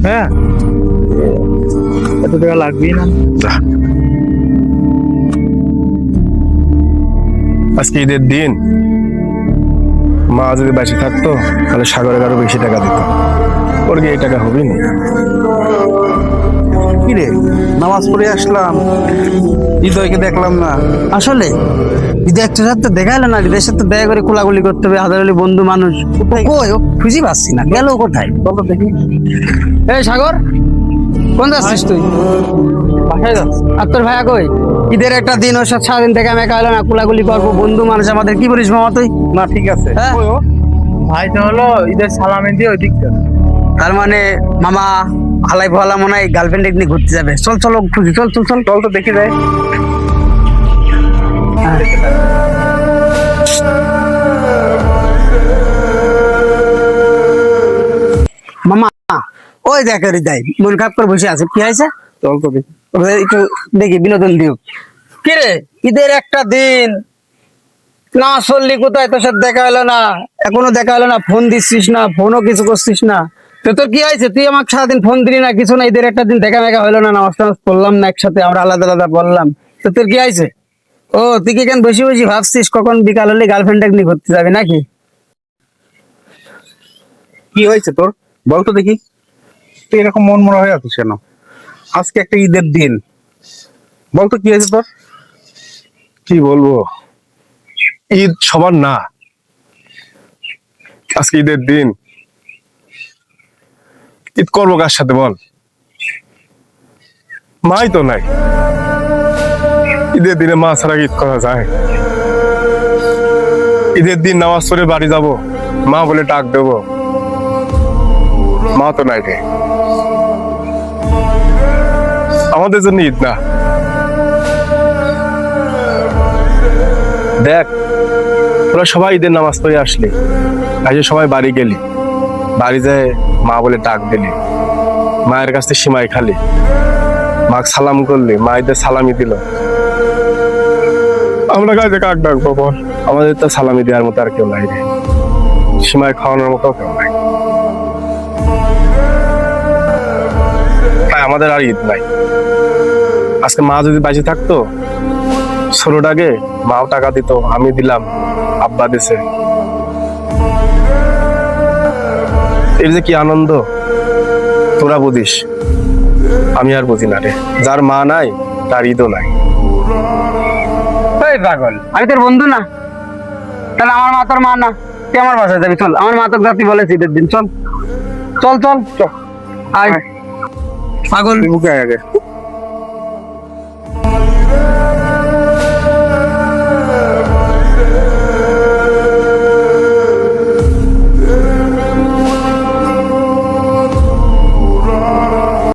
হ্যাঁ, এত টাকা লাগবেই না। যা। আজকে ঈদের দিন, মা যদি বেঁচে থাকতো তাহলে সাগরের আরো বেশি টাকা দিত। ওর কি এই টাকা হবেই না? কি রে, নামাজ পড়ে আসলাম, হৃদয়কে দেখলাম না। আসলে যদি একটা সাথে দেখা এলো না, হৃদয়ের সাথে দেখা করে কোলাগুলি করতে হবে, হাজারলি বন্ধু মানুষ। কই ও খুঁজে পাচ্ছি না, গেল কোথায়? চলো দেখি। এই সাগর, কোন যাচ্ছিস তুই? বাসায় যাচ্ছে। আর তোর ভাইয়া কই? ঈদের একটা দিন ওর সাথে সারাদিন দেখা মেকা এলো না, কোলাগুলি করবো, বন্ধু মানুষ আমাদের। কি বলিস মামা তুই? না ঠিক আছে। হ্যাঁ? ওই ও, ভাইটা হলো ঈদের সালামি দিয়ে ওই দিকটা। তার মানে মামা হালাই ভালা মনে হয় গার্লফ্রেন্ড নিয়ে ঘুরতে যাবে। চল চল খুঁজি, চল চল চল। চল তো দেখি যায়। মামা ওই দেখ হৃদয় মন খারাপ করে বসে আছে, কি হয়েছে? চল তো দেখি। ওকে একটু দেখি, বিনোদন দিও। কি রে, ঈদের একটা দিন না চললি কোথায়? তোর সাথে দেখা হলো না, এখনো দেখা হলো না, ফোন দিচ্ছিস না, ফোনও কিছু করছিস না। তো তোর কি হয়েছে? তুই আমাকে সারাদিন ফোন দিলি না, কিছু না, ঈদের একটা দিন দেখা মেকা হলো না, নামাজ টামাজ পড়লাম না একসাথে, আমরা আলাদা আলাদা বললাম। তো তোর কি হয়েছে? ও তুই কি কেন বসে বসে ভাবছিস কখন বিকাল হলে গার্লফ্রেন্ড নিয়ে ঘুরতে যাবে নাকি? কি হয়েছে তোর, বল তো দেখি। তুই এরকম মন মরা হয়ে আছিস কেন? আজকে একটা ঈদের দিন, বল তো কি হয়েছে তোর? কি বলবো, ঈদ সবার না। আজকে ঈদের দিন, ঈদ করবো কার সাথে বল? মাই তো নাই। ঈদের দিনে মা ছাড়া ঈদ করা যায়? ঈদের দিন নামাজ পড়ে বাড়ি যাব, মা বলে ডাক দেবো, মা তো নাই রে। আমাদের জন্য ঈদ না। দেখ, তোরা সবাই ঈদের নামাজ পড়ে আসলি, আজকে সবাই বাড়ি গেলি, বাড়ি যায় মা বলে ডাক দিলি, মায়ের কাছে সিমাই খালি, মা সালাম করলি, মা ঈদের সালামি দিল। আমরা কাজে কাক ডাকবো বল? আমাদের তো সালামি দেওয়ার মতো আর কেউ নাই রে, সিমাই খাওয়ানোর মতো কেউ নাই। তাই আমাদের আর ঈদ নাই। আজকে মা যদি বাঁচে থাকতো, ছোটটাকে মাও টাকা দিত, আমি দিলাম, আব্বা দিছে, এর যে কি আনন্দ তোরা বুঝিস, আমি আর বুঝি না রে। যার মা নাই তার ঈদও নাই। এই পাগল, আমি তোর বন্ধু না? তাহলে আমার মা তোর মা না? তুই আমার বাসায় যাবি, চল। আমার মা তোর জাতি বলেছে ঈদের দিন, চল চল চল চল। আয় পাগল, তুই বুকে আয় আগে।